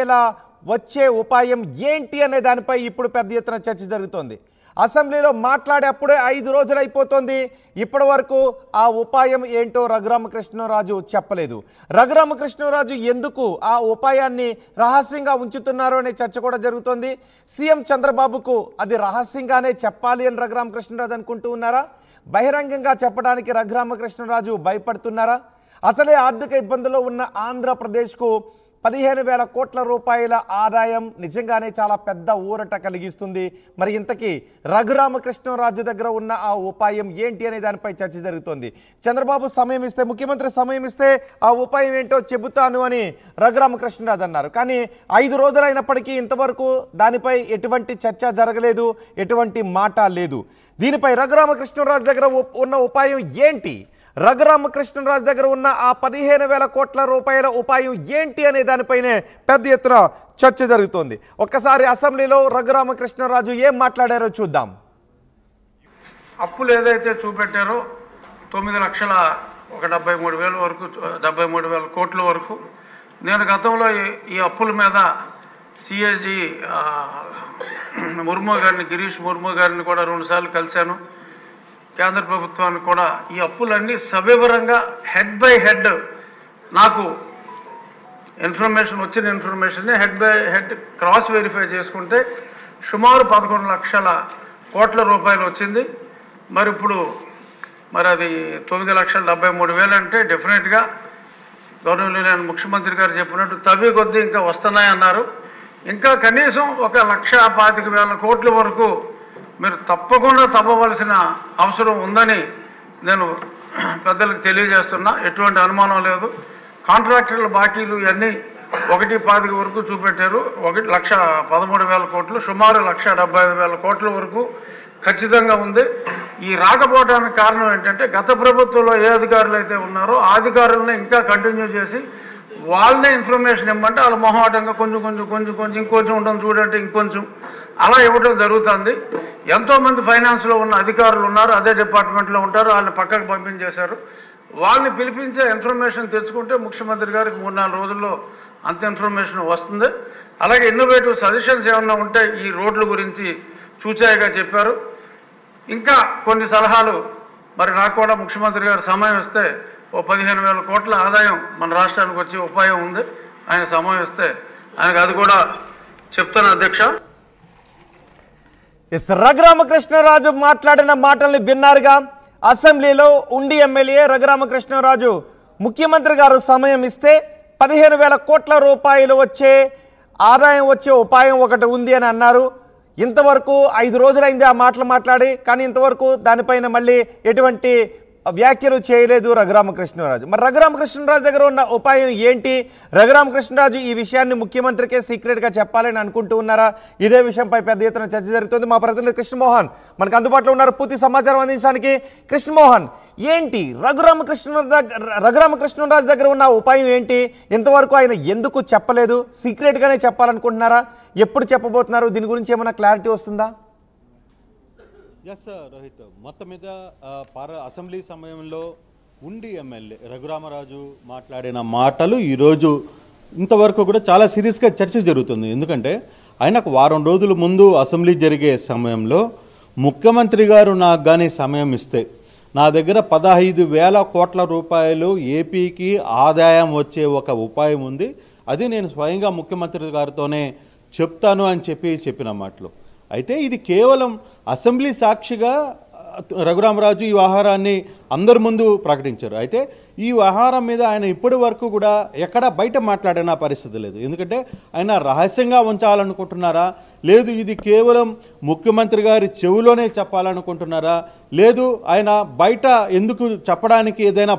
ఇలా వచ్చే ఉపాయం ఏంటి అనే దానిపై ఇప్పుడు పెద్ద ఎత్తున చర్చ జరుగుతోంది. అసెంబ్లీలో మాట్లాడేప్పుడే 5 రోజులు అయిపోతుంది. ఇప్పటి వరకు ఆ ఉపాయం ఏంటో రఘురామకృష్ణరాజు చెప్పలేదు. రఘురామకృష్ణరాజు ఎందుకు ఆ ఉపాయాన్ని రహస్యంగా ఉంచుతున్నారు అనే చర్చ కూడా జరుగుతోంది. సీఎం చంద్రబాబుకు అది రహస్యంగానే చెప్పాలి అని రఘురామకృష్ణరాజు అనుకుంటూ ఉన్నారా? బహిరంగంగా చెప్పడానికి రఘురామకృష్ణరాజు భయపడుతున్నారా? అసలే ఆర్థిక ఇబ్బందుల్లో ఉన్న ఆంధ్రప్రదేశ్కు 15,000 కోట్ల రూపాయల ఆదాయం నిజంగానే చాలా పెద్ద ఊరట కలిగిస్తుంది. మరి ఇంతకీ రఘురామకృష్ణరాజు దగ్గర ఉన్న ఆ ఉపాయం ఏంటి అనే దానిపై చర్చ జరుగుతోంది. చంద్రబాబు సమయం ఇస్తే, ముఖ్యమంత్రి సమయం ఇస్తే ఆ ఉపాయం ఏంటో చెబుతాను అని రఘురామకృష్ణరాజు అన్నారు. కానీ 5 రోజులైనప్పటికీ ఇంతవరకు దానిపై ఎటువంటి చర్చ జరగలేదు, ఎటువంటి మాట లేదు. దీనిపై రఘురామకృష్ణరాజు దగ్గర ఉన్న ఉపాయం ఏంటి, రఘురామకృష్ణరాజు దగ్గర ఉన్న ఆ 15,000 కోట్ల రూపాయల ఉపాయం ఏంటి అనే దానిపైనే పెద్ద ఎత్తున చర్చ జరుగుతోంది. ఒక్కసారి అసెంబ్లీలో రఘురామకృష్ణరాజు ఏం మాట్లాడారో చూద్దాం. అప్పులు ఏదైతే చూపెట్టారో 9,73,000 వరకు, 73,000 కోట్ల వరకు. నేను గతంలో ఈ అప్పుల మీద సిఏజీ ముర్ము గారిని, గిరీష్ ముర్ము గారిని కూడా 2 సార్లు కలిశాను. కేంద్ర ప్రభుత్వానికి కూడా ఈ అప్పులన్నీ సవివరంగా హెడ్ బై హెడ్ నాకు వచ్చిన ఇన్ఫర్మేషన్ని head by head cross verify చేసుకుంటే సుమారు 11 లక్షల కోట్ల రూపాయలు వచ్చింది. మరి ఇప్పుడు అది 9,73,000 అంటే డెఫినెట్గా గవర్నమెంట్ ముఖ్యమంత్రి గారు చెప్పినట్టు తవ్వి కొద్దీ ఇంకా వస్తున్నాయన్నారు. ఇంకా కనీసం 1,25,000 కోట్ల వరకు మీరు తప్పకుండా తవ్వవలసిన అవసరం ఉందని నేను పెద్దలకు తెలియజేస్తున్నా. ఎటువంటి అనుమానం లేదు. కాంట్రాక్టర్ల బాకీలు ఇవన్నీ 1,25,000 వరకు చూపెట్టారు. 1,13,000 కోట్లు, సుమారు 1,75,000 కోట్ల వరకు ఖచ్చితంగా ఉంది. ఈ రాకపోవడానికి కారణం ఏంటంటే గత ప్రభుత్వంలో ఏ అధికారులు అయితే ఉన్నారో ఆ అధికారులను ఇంకా కంటిన్యూ చేసి వాళ్ళనే ఇన్ఫర్మేషన్ ఇవ్వమంటే వాళ్ళు మొహమాటంగా కొంచెం ఇంకొంచెం ఉండడం చూడంటే ఇంకొంచెం అలా ఇవ్వడం జరుగుతుంది. ఎంతోమంది ఫైనాన్స్లో ఉన్న అధికారులు ఉన్నారు, అదే డిపార్ట్మెంట్లో ఉంటారు, వాళ్ళని పక్కకు పంపించేశారు. వాళ్ళని పిలిపించే ఇన్ఫర్మేషన్ తెచ్చుకుంటే ముఖ్యమంత్రి గారికి 3-4 రోజుల్లో అంత ఇన్ఫర్మేషన్ వస్తుంది. అలాగే ఇన్నోవేటివ్ సజెషన్స్ ఏమన్నా ఉంటే ఈ రోడ్ల గురించి చూచాయిగా చెప్పారు. ఇంకా కొన్ని సలహాలు మరి నాకు కూడా ముఖ్యమంత్రి గారు సమయం ఇస్తే 15,000 కోట్ల ఆదాయం మన రాష్ట్రానికి వచ్చే ఉపాయం ఉంది. ఆయన సమయం ఇస్తే ఆయనకు అది కూడా చెప్తాను అధ్యక్ష. రఘురామకృష్ణరాజు మాట్లాడిన మాటల్ని విన్నారుగా. అసెంబ్లీలో ఉండి ఎమ్మెల్యే రఘురామకృష్ణరాజు ముఖ్యమంత్రి గారు సమయం ఇస్తే 15,000 కోట్ల రూపాయలు వచ్చే ఆదాయం వచ్చే ఉపాయం ఒకటి ఉంది అని అన్నారు. ఇంతవరకు 5 రోజులైంది ఆ మాటలు మాట్లాడి, కానీ ఇంతవరకు దానిపైన మళ్ళీ ఎటువంటి వ్యాఖ్యలు చేయలేదు రఘురామకృష్ణరాజు. మరి రఘురామకృష్ణరాజు దగ్గర ఉన్న ఉపాయం ఏంటి? రఘురామకృష్ణరాజు ఈ విషయాన్ని ముఖ్యమంత్రికే సీక్రెట్గా చెప్పాలని అనుకుంటూ ఉన్నారా? ఇదే విషయంపై పెద్ద ఎత్తున చర్చ జరుగుతుంది. మా ప్రతినిధి కృష్ణమోహన్ మనకు అందుబాటులో ఉన్నారు పూర్తి సమాచారం అందించడానికి. కృష్ణమోహన్, ఏంటి రఘురామకృష్ణరాజు దగ్గర ఉన్న ఉపాయం ఏంటి? ఇంతవరకు ఆయన ఎందుకు చెప్పలేదు? సీక్రెట్గానే చెప్పాలనుకుంటున్నారా? ఎప్పుడు చెప్పబోతున్నారు? దీని గురించి ఏమైనా క్లారిటీ వస్తుందా? ఎస్ రోహిత్, మొత్తం మీద అసెంబ్లీ సమయంలో ఉండి ఎమ్మెల్యే రఘురామరాజు మాట్లాడిన మాటలు ఈరోజు ఇంతవరకు కూడా చాలా సీరియస్గా చర్చ జరుగుతుంది. ఎందుకంటే ఆయనకు 1 వారం రోజుల ముందు అసెంబ్లీ జరిగే సమయంలో ముఖ్యమంత్రి గారు నాకు కానీ సమయం ఇస్తే నా దగ్గర 15,000 కోట్ల రూపాయలు ఏపీకి ఆదాయం వచ్చే ఒక ఉపాయం ఉంది, అది నేను స్వయంగా ముఖ్యమంత్రి గారితోనే చెప్తాను అని చెప్పిన మాటలు. అయితే ఇది కేవలం అసెంబ్లీ సాక్షిగా రఘురామరాజు ఈ వ్యవహారాన్ని అందరి ముందు ప్రకటించారు. అయితే ఈ వ్యవహారం మీద ఆయన ఇప్పటి వరకు కూడా ఎక్కడ బయట మాట్లాడిన పరిస్థితి లేదు. ఎందుకంటే ఆయన రహస్యంగా ఉంచాలనుకుంటున్నారా, లేదు ఇది కేవలం ముఖ్యమంత్రి గారి చెవిలోనే చెప్పాలనుకుంటున్నారా, లేదు ఆయన బయట ఎందుకు చెప్పడానికి ఏదైనా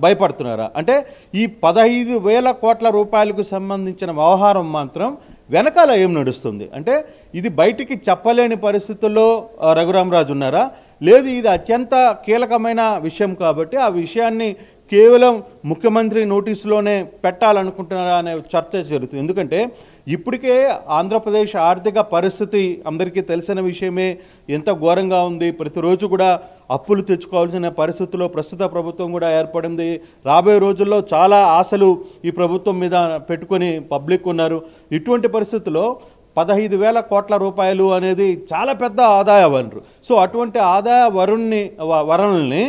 భయపడుతున్నారా? అంటే ఈ 15,000 కోట్ల రూపాయలకు సంబంధించిన వ్యవహారం మాత్రం వెనకాల ఏం నడుస్తుంది అంటే ఇది బయటికి చెప్పలేని పరిస్థితుల్లో రఘురామరాజు ఉన్నారా, లేదు ఇది అత్యంత కీలకమైన విషయం కాబట్టి ఆ విషయాన్ని కేవలం ముఖ్యమంత్రి నోటీసులోనే పెట్టాలనుకుంటున్నారా అనే చర్చ జరుగుతుంది. ఎందుకంటే ఇప్పటికే ఆంధ్రప్రదేశ్ ఆర్థిక పరిస్థితి అందరికీ తెలిసిన విషయమే, ఎంత ఘోరంగా ఉంది. ప్రతిరోజు కూడా అప్పులు తెచ్చుకోవాల్సిన పరిస్థితుల్లో ప్రస్తుత ప్రభుత్వం కూడా ఏర్పడింది. రాబోయే రోజుల్లో చాలా ఆశలు ఈ ప్రభుత్వం మీద పెట్టుకొని పబ్లిక్ ఉన్నారు. ఇటువంటి పరిస్థితుల్లో 15,000 కోట్ల రూపాయలు అనేది చాలా పెద్ద ఆదాయ వనరు. సో అటువంటి ఆదాయ వనరుల్ని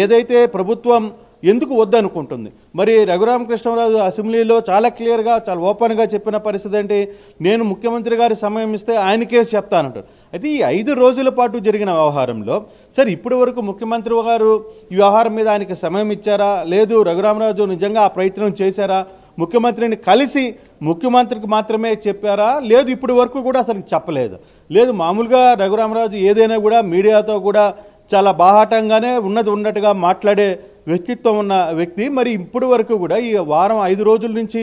ఏదైతే ప్రభుత్వం ఎందుకు వద్దనుకుంటుంది? మరి రఘురామకృష్ణరాజు అసెంబ్లీలో చాలా క్లియర్గా చాలా ఓపెన్గా చెప్పిన పరిస్థితి ఏంటి? నేను ముఖ్యమంత్రి గారి సమయం ఇస్తే ఆయనకే చెప్తానంటారు. అయితే ఈ 5 రోజుల పాటు జరిగిన వ్యవహారంలో సరే ఇప్పటి వరకు ముఖ్యమంత్రి గారు ఈ వ్యవహారం మీద ఆయనకి సమయం ఇచ్చారా? లేదు రఘురామరాజు నిజంగా ఆ ప్రయత్నం చేశారా? ముఖ్యమంత్రిని కలిసి ముఖ్యమంత్రికి మాత్రమే చెప్పారా? లేదు ఇప్పటి వరకు కూడా అసలు చెప్పలేదు. లేదు మామూలుగా రఘురామరాజు ఏదైనా కూడా మీడియాతో కూడా చాలా బాహాటంగానే ఉన్నట్టుగా మాట్లాడే వ్యక్తిత్వం ఉన్న వ్యక్తి. మరి ఇప్పటి వరకు కూడా ఈ వారం 5 రోజుల నుంచి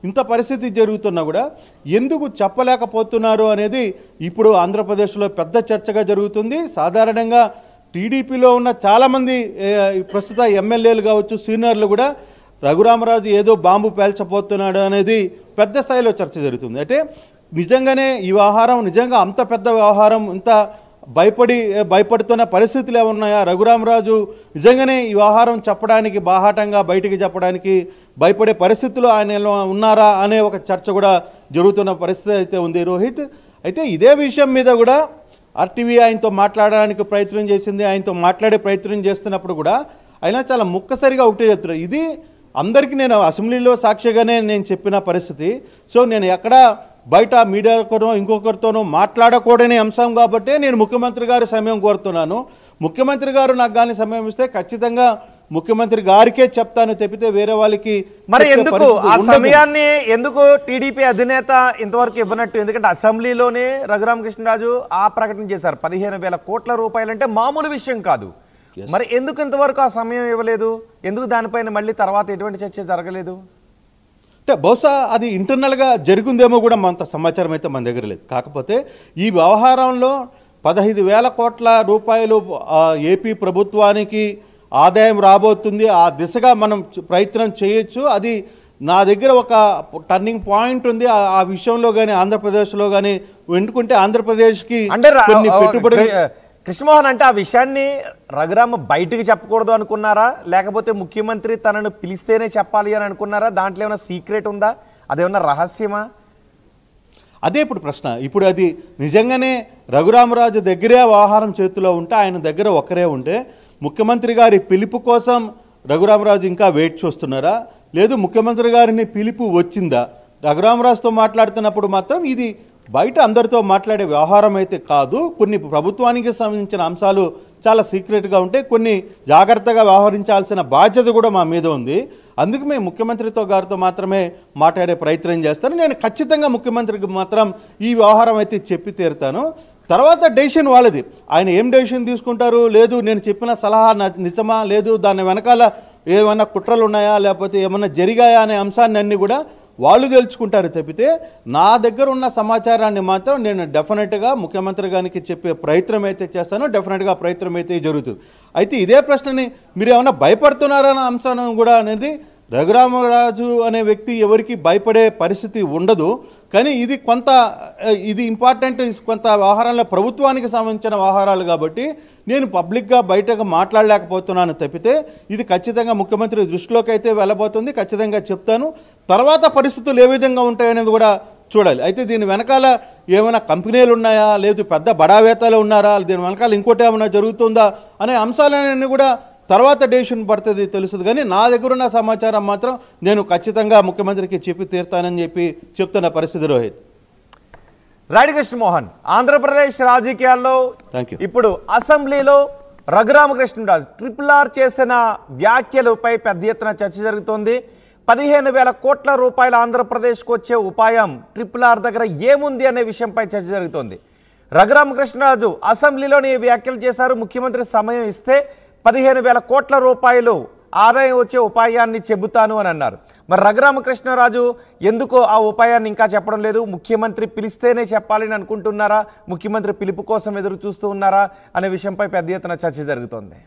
ఇంత పరిస్థితి జరుగుతున్నా కూడా ఎందుకు చెప్పలేకపోతున్నారు అనేది ఇప్పుడు ఆంధ్రప్రదేశ్లో పెద్ద చర్చగా జరుగుతుంది. సాధారణంగా టీడీపీలో ఉన్న చాలామంది ప్రస్తుత ఎమ్మెల్యేలు కావచ్చు, సీనియర్లు కూడా రఘురామరాజు ఏదో బాంబు పేల్చబోతున్నాడు అనేది పెద్ద స్థాయిలో చర్చ జరుగుతుంది. అంటే నిజంగానే ఈ వ్యవహారం నిజంగా అంత పెద్ద వ్యవహారం, ఇంత భయపడుతున్న పరిస్థితులు ఏమున్నాయా? రఘురామరాజు నిజంగానే ఈ వ్యవహారం చెప్పడానికి బాహాటంగా బయటికి చెప్పడానికి భయపడే పరిస్థితులు ఆయన ఉన్నారా అనే ఒక చర్చ కూడా జరుగుతున్న పరిస్థితి అయితే ఉంది రోహిత్. అయితే ఇదే విషయం మీద కూడా ఆర్టీవీ ఆయనతో మాట్లాడడానికి ప్రయత్నం చేసింది. ఆయనతో మాట్లాడే ప్రయత్నం చేస్తున్నప్పుడు కూడా ఆయన చాలా ముక్కసరిగా ఒకటే చెప్తున్నారు. ఇది అందరికీ నేను అసెంబ్లీలో సాక్షిగానే నేను చెప్పిన పరిస్థితి. సో నేను ఎక్కడ బయట మీడియాతోనో ఇంకొకరితోనో మాట్లాడకూడని అంశం కాబట్టి నేను ముఖ్యమంత్రి గారి సమయం కోరుతున్నాను. ముఖ్యమంత్రి గారు నాకు కానీ సమయం ఇస్తే ఖచ్చితంగా ముఖ్యమంత్రి గారికే చెప్తాను తప్పితే వేరే వాళ్ళకి. మరి ఎందుకు ఆ సమయాన్ని ఎందుకు టీడీపీ అధినేత ఇంతవరకు ఇవ్వనట్టు? ఎందుకంటే అసెంబ్లీలోనే రఘురామకృష్ణరాజు ఆ ప్రకటన చేశారు. 15,000 కోట్ల రూపాయలంటే మామూలు విషయం కాదు. మరి ఎందుకు ఇంతవరకు ఆ సమయం ఇవ్వలేదు? ఎందుకు దానిపైన మళ్ళీ తర్వాత ఎటువంటి చర్చ జరగలేదు? అంటే బహుశా అది ఇంటర్నల్గా జరిగిందేమో కూడా అంత సమాచారం అయితే మన దగ్గర లేదు. కాకపోతే ఈ వ్యవహారంలో 15,000 కోట్ల రూపాయలు ఏపీ ప్రభుత్వానికి ఆదాయం రాబోతుంది. ఆ దిశగా మనం ప్రయత్నం చేయొచ్చు. అది నా దగ్గర ఒక టర్నింగ్ పాయింట్ ఉంది. ఆ విషయంలో కానీ ఆంధ్రప్రదేశ్లో కానీ ఎందుకుంటే ఆంధ్రప్రదేశ్కి కొన్ని పెట్టుబడులు. కృష్ణమోహన్ అంటే ఆ విషయాన్ని రఘురామ బయటికి చెప్పకూడదు అనుకున్నారా? లేకపోతే ముఖ్యమంత్రి తనను పిలిస్తేనే చెప్పాలి అని అనుకున్నారా? దాంట్లో ఏమైనా సీక్రెట్ ఉందా? అదేమన్నా రహస్యమా? అదే ఇప్పుడు ప్రశ్న. ఇప్పుడు అది నిజంగానే రఘురామరాజు దగ్గరే వ్యవహారం చేతిలో ఉంటే, ఆయన దగ్గర ఒక్కరే ఉంటే ముఖ్యమంత్రి గారి పిలుపు కోసం రఘురామరాజు ఇంకా వెయిట్ చేస్తున్నారా? లేదు ముఖ్యమంత్రి గారిని పిలుపు వచ్చిందా? రఘురామరాజుతో మాట్లాడుతున్నప్పుడు మాత్రం ఇది బయట అందరితో మాట్లాడే వ్యవహారం అయితే కాదు. కొన్ని ప్రభుత్వానికి సంబంధించిన అంశాలు చాలా సీక్రెట్గా ఉంటాయి. కొన్ని జాగ్రత్తగా వ్యవహరించాల్సిన బాధ్యత కూడా మా మీద ఉంది. అందుకు మేము ముఖ్యమంత్రితో గారితో మాత్రమే మాట్లాడే ప్రయత్నం చేస్తాను. నేను ఖచ్చితంగా ముఖ్యమంత్రికి మాత్రం ఈ వ్యవహారం అయితే చెప్పి తీరుతాను. తర్వాత డెసిషన్ వాళ్ళది. ఆయన ఏం డెసిషన్ తీసుకుంటారు? లేదు నేను చెప్పిన సలహా నిజమా, లేదు దాని వెనకాల ఏమైనా కుట్రలు ఉన్నాయా, లేకపోతే ఏమన్నా జరిగాయా అనే అంశాన్ని అన్నీ కూడా వాళ్ళు తెలుసుకుంటారు తప్పితే నా దగ్గర ఉన్న సమాచారాన్ని మాత్రం నేను డెఫినెట్గా ముఖ్యమంత్రి గారికి చెప్పే ప్రయత్నం అయితే చేస్తాను. డెఫినెట్గా ప్రయత్నం అయితే జరుగుతుంది. అయితే ఇదే ప్రశ్నని మీరు ఏమైనా భయపడుతున్నారన్న అంశం కూడా అనేది రఘురామరాజు అనే వ్యక్తి ఎవరికి భయపడే పరిస్థితి ఉండదు. కానీ ఇది ఇంపార్టెంట్, కొంత వ్యవహారాల్లో ప్రభుత్వానికి సంబంధించిన వ్యవహారాలు కాబట్టి నేను పబ్లిక్గా బయటకు మాట్లాడలేకపోతున్నాను తప్పితే ఇది ఖచ్చితంగా ముఖ్యమంత్రి దృష్టిలోకి అయితే వెళ్ళబోతుంది. ఖచ్చితంగా చెప్తాను. తర్వాత పరిస్థితులు ఏ విధంగా ఉంటాయనేది కూడా చూడాలి. అయితే దీని వెనకాల ఏమైనా కంపెనీలు ఉన్నాయా, లేదు పెద్ద బడావేతలు ఉన్నారా, దీని వెనకాల ఇంకోటి ఏమైనా జరుగుతుందా అనే అంశాలన్నీ కూడా తర్వాత డెసిషన్ పడుతుంది తెలుస్తుంది. కానీ నా దగ్గర ఉన్న సమాచారం మాత్రం నేను ఖచ్చితంగా ముఖ్యమంత్రికి చెప్పి తీరుతానని చెప్పి చెప్తున్న పరిస్థితి రోహిత్. రాడి కృష్ణమోహన్, ఆంధ్రప్రదేశ్ రాజకీయాల్లో ఇప్పుడు అసెంబ్లీలో రఘురామకృష్ణరాజు RRR చేసిన వ్యాఖ్యలపై పెద్ద ఎత్తున చర్చ జరుగుతోంది. 15,000 కోట్ల రూపాయలు ఆంధ్రప్రదేశ్కు వచ్చే ఉపాయం RRR దగ్గర ఏముంది అనే విషయంపై చర్చ జరుగుతోంది. రఘురామకృష్ణరాజు అసెంబ్లీలోని వ్యాఖ్యలు చేశారు. ముఖ్యమంత్రి సమయం ఇస్తే 15,000 కోట్ల రూపాయలు ఆదాయం వచ్చే ఉపాయాన్ని చెబుతాను అని అన్నారు. మరి రఘురామకృష్ణరాజు ఎందుకు ఆ ఉపాయాన్ని ఇంకా చెప్పడం లేదు? ముఖ్యమంత్రి పిలిస్తేనే చెప్పాలని అనుకుంటున్నారా? ముఖ్యమంత్రి పిలుపు కోసం ఎదురు చూస్తూ ఉన్నారా అనే విషయంపై పెద్ద ఎత్తున చర్చ జరుగుతోంది.